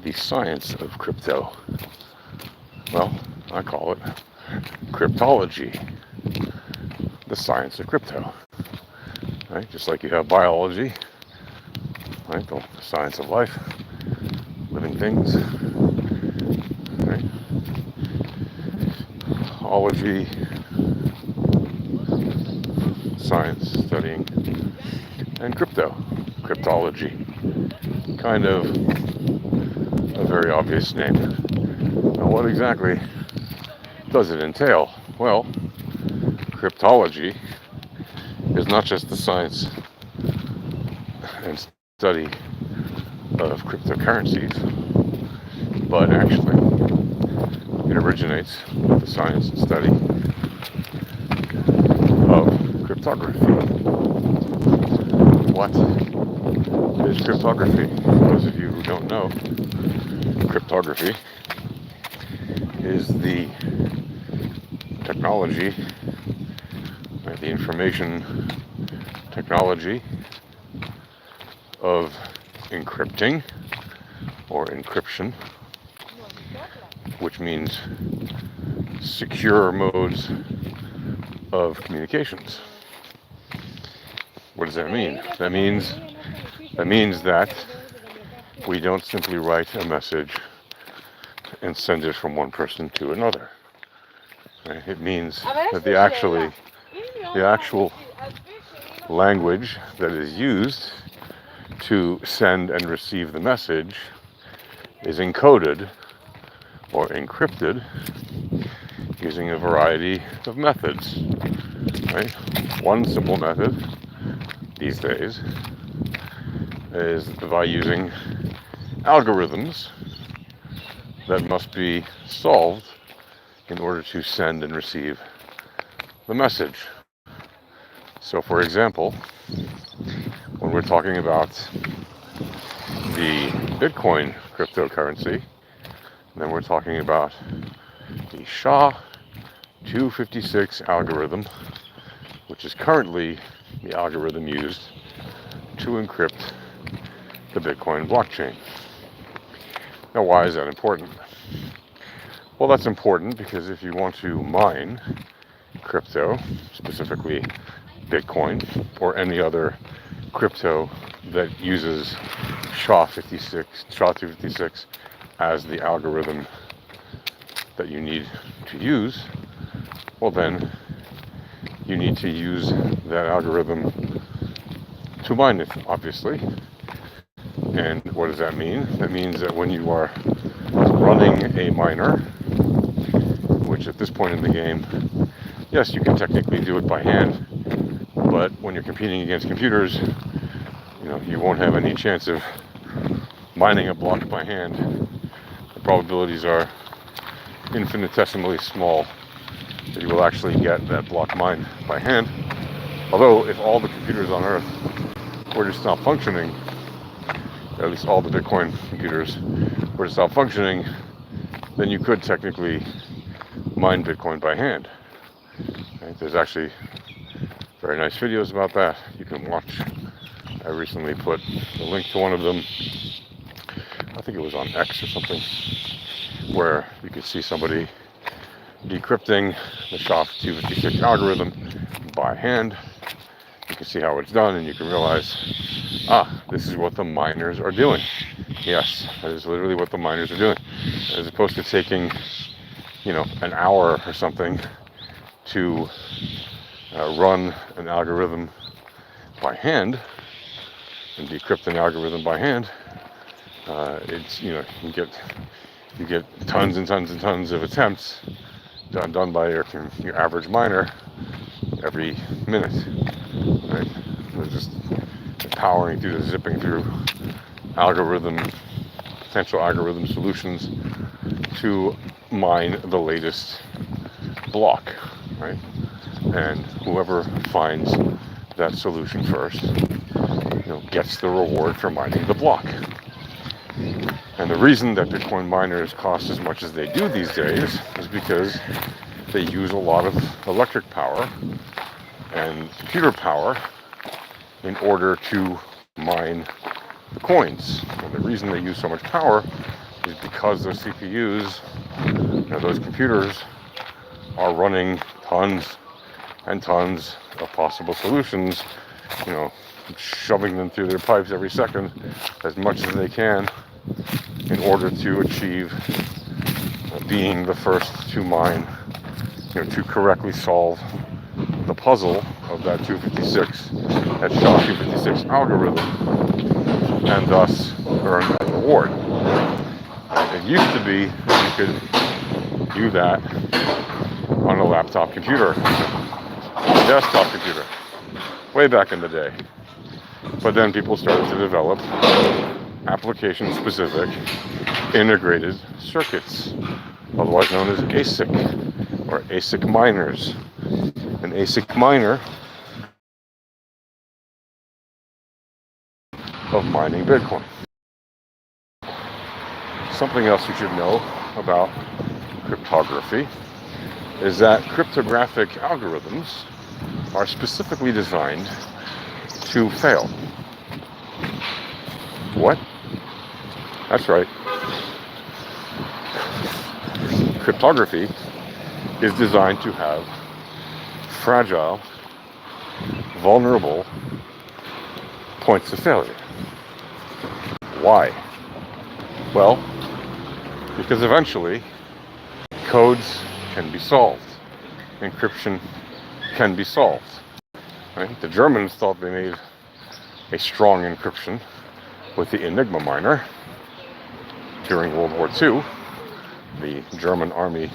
the science of crypto? Well, I call it cryptology, the science of crypto. Right? Just like you have biology, right? The science of life, living things, right? Ology, science, studying, and cryptology. Kind of a very obvious name. Now, what exactly does it entail? Well, cryptology is not just the science and study of cryptocurrencies, but actually it originates with the science and study of cryptography. What is cryptography? For those of you who don't know, cryptography is the technology, the information technology of encrypting or encryption, which means secure modes of communications. What does that mean? That means that we don't simply write a message and send it from one person to another. Right? It means that the actual language that is used to send and receive the message is encoded or encrypted using a variety of methods. Right? One simple method these days is by using algorithms that must be solved in order to send and receive the message. So, for example, when we're talking about the Bitcoin cryptocurrency, then we're talking about the SHA-256 algorithm, which is currently the algorithm used to encrypt the Bitcoin blockchain. Now, why is that important? Well, that's important because if you want to mine crypto, specifically Bitcoin or any other crypto that uses SHA-256 as the algorithm that you need to use, well then you need to use that algorithm to mine it, obviously. And what does that mean? That means that when you are running a miner, which at this point in the game, yes, you can technically do it by hand, but when you're competing against computers, you won't have any chance of mining a block by hand. The probabilities are infinitesimally small that you will actually get that block mined by hand. Although, if all the computers on Earth were to stop functioning, at least all the Bitcoin computers were to stop functioning, then you could technically mine Bitcoin by hand. Right? There's actually very nice videos about that you can watch. I recently put a link to one of them. I think it was on X or something, where you could see somebody decrypting the SHA-256 algorithm by hand. You can see how it's done, and you can realize, this is what the miners are doing. Yes, that is literally what the miners are doing. As opposed to taking, an hour or something to run an algorithm by hand and decrypt an algorithm by hand, it's you get tons and tons and tons of attempts done by your average miner every minute, right? They're just powering through, zipping through potential algorithm solutions to mine the latest block, right? And whoever finds that solution first, gets the reward for mining the block. And the reason that Bitcoin miners cost as much as they do these days is because they use a lot of electric power and computer power in order to mine the coins. And the reason they use so much power is because those CPUs, those computers, are running tons and tons of possible solutions, shoving them through their pipes every second as much as they can in order to achieve being the first to mine, to correctly solve the puzzle of that 256, that SHA-256 algorithm, and thus earn that reward. It used to be you could do that on a laptop computer, a desktop computer, way back in the day. But then people started to develop application-specific integrated circuits, otherwise known as ASIC, or ASIC miners. An ASIC miner of mining Bitcoin. Something else you should know about cryptography is that cryptographic algorithms are specifically designed to fail. What? That's right. Cryptography is designed to have fragile, vulnerable points of failure. Why? Well, because eventually codes can be solved. Encryption can be solved. Right? The Germans thought they made a strong encryption with the Enigma miner during World War II. The German army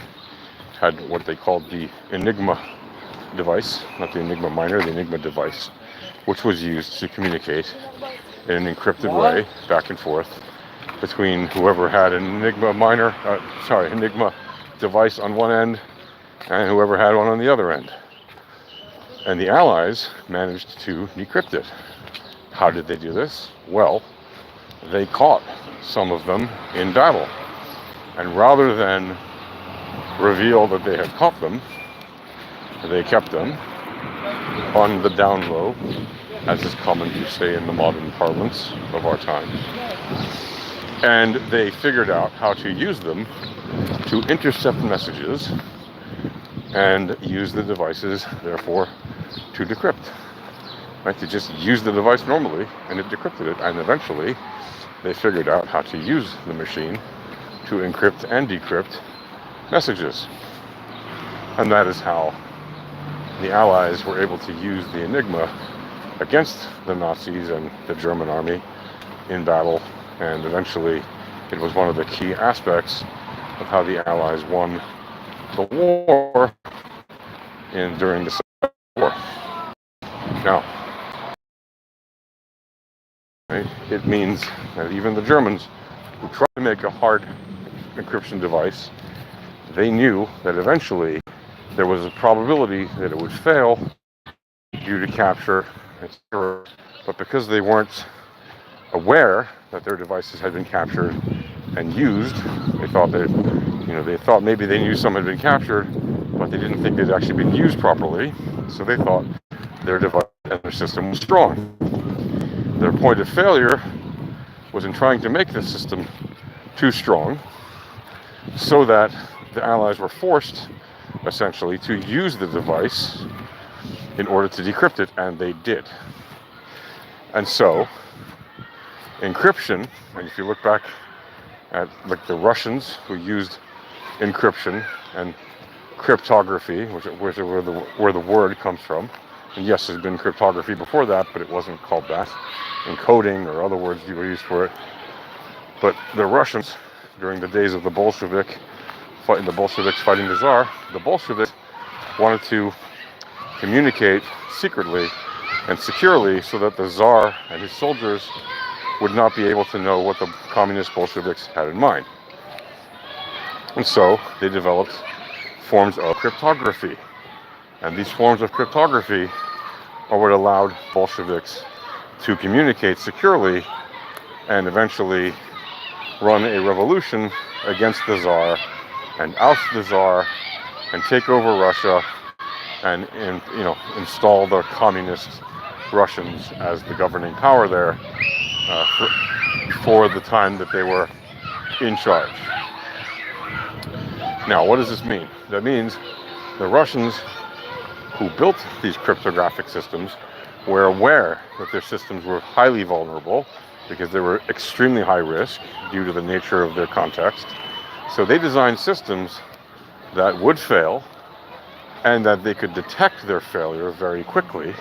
had what they called the Enigma device, not the Enigma miner, the Enigma device, which was used to communicate in an encrypted way back and forth between whoever had an Enigma device on one end and whoever had one on the other end. And the Allies managed to decrypt it. How did they do this? Well, they caught some of them in battle. And rather than reveal that they had caught them, they kept them on the down low, as is common to say in the modern parlance of our time. And they figured out how to use them to intercept messages and use the devices, therefore, to decrypt. Right? They just used the device normally and it decrypted it, and eventually they figured out how to use the machine to encrypt and decrypt messages. And that is how the Allies were able to use the Enigma against the Nazis and the German army in battle, and eventually it was one of the key aspects of how the Allies won the war during the Second War. Now, right, it means that even the Germans, who tried to make a hard encryption device, they knew that eventually there was a probability that it would fail due to capture, etc. But because they weren't aware that their devices had been captured and used, they thought they thought maybe they knew some had been captured, but they didn't think they'd actually been used properly. So they thought their device and their system was strong. Their point of failure was in trying to make the system too strong, so that the Allies were forced, essentially, to use the device in order to decrypt it, and they did. And so, encryption, and if you look back at like the Russians who used encryption and cryptography, which is where the word comes from. And yes, there's been cryptography before that, but it wasn't called that. Encoding or other words you were used for it. But the Russians, during the days of the Bolsheviks fighting the Tsar, the Bolsheviks wanted to communicate secretly and securely so that the Tsar and his soldiers would not be able to know what the communist Bolsheviks had in mind. And so they developed forms of cryptography. And these forms of cryptography are what allowed Bolsheviks to communicate securely and eventually run a revolution against the Tsar and oust the Tsar and take over Russia and install the communist Russians as the governing power there for the time that they were in charge. Now, what does this mean? That means the Russians who built these cryptographic systems were aware that their systems were highly vulnerable because they were extremely high risk due to the nature of their context. So they designed systems that would fail and that they could detect their failure very quickly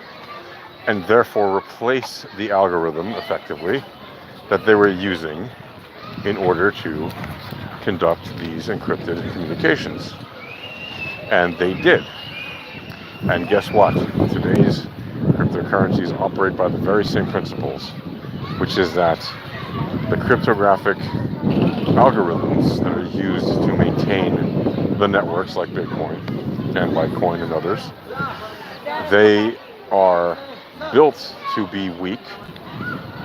and therefore replace the algorithm effectively that they were using in order to conduct these encrypted communications. And they did. And guess what? Today's cryptocurrencies operate by the very same principles, which is that the cryptographic algorithms that are used to maintain the networks like Bitcoin and Litecoin and others, they are built to be weak,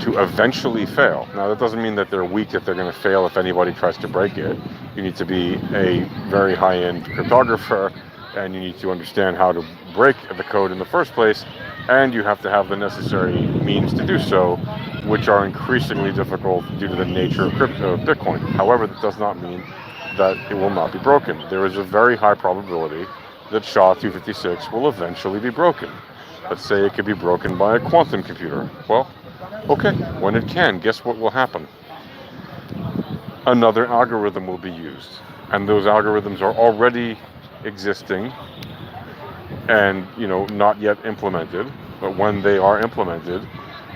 to eventually fail. Now, that doesn't mean that they're weak, that they're going to fail if anybody tries to break it. You need to be a very high-end cryptographer, and you need to understand how to break the code in the first place, and you have to have the necessary means to do so, which are increasingly difficult due to the nature of Bitcoin. However, that does not mean that it will not be broken. There is a very high probability that SHA-256 will eventually be broken. Let's say it could be broken by a quantum computer. Well, okay, when it can, guess what will happen? Another algorithm will be used, and those algorithms are already existing and not yet implemented, but when they are implemented,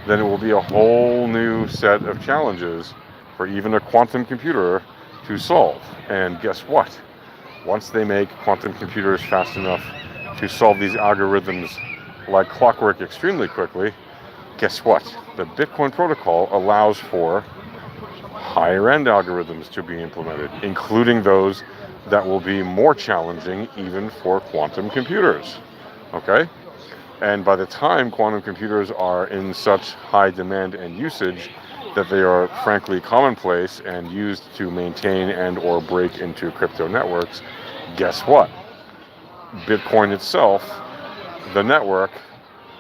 then it will be a whole new set of challenges for even a quantum computer to solve. And guess what? Once they make quantum computers fast enough to solve these algorithms like clockwork extremely quickly, guess what? The Bitcoin protocol allows for higher-end algorithms to be implemented, including those that will be more challenging even for quantum computers, okay? And by the time quantum computers are in such high demand and usage that they are frankly commonplace and used to maintain and or break into crypto networks, guess what? Bitcoin itself, the network,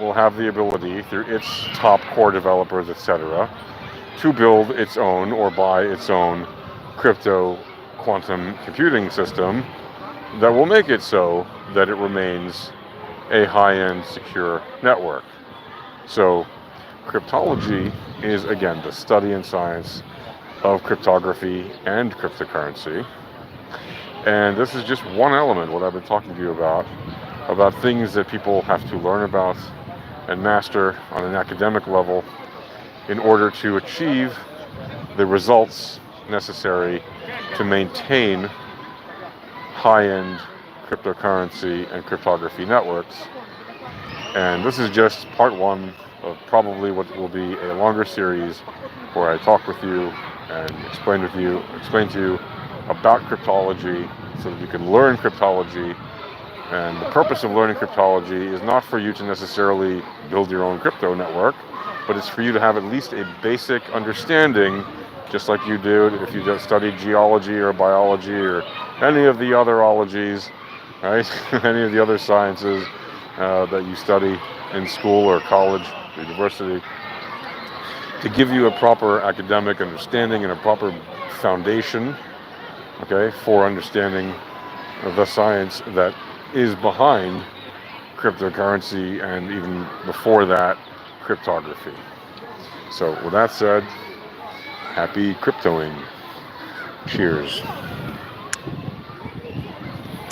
will have the ability through its top core developers, etc., to build its own or buy its own crypto quantum computing system that will make it so that it remains a high-end secure network. So cryptology is, again, the study and science of cryptography and cryptocurrency. And this is just one element, what I've been talking to you about things that people have to learn about and master on an academic level in order to achieve the results necessary to maintain high-end cryptocurrency and cryptography networks. And this is just part one of probably what will be a longer series where I talk with you and explain to you about cryptology so that you can learn cryptology. And the purpose of learning cryptology is not for you to necessarily build your own crypto network, but it's for you to have at least a basic understanding, just like you do if you just studied geology or biology or any of the other ologies, right? Any of the other sciences that you study in school or college or university, to give you a proper academic understanding and a proper foundation, okay, for understanding of the science that is behind cryptocurrency and even before that, cryptography. So with that said, happy cryptoing. Cheers.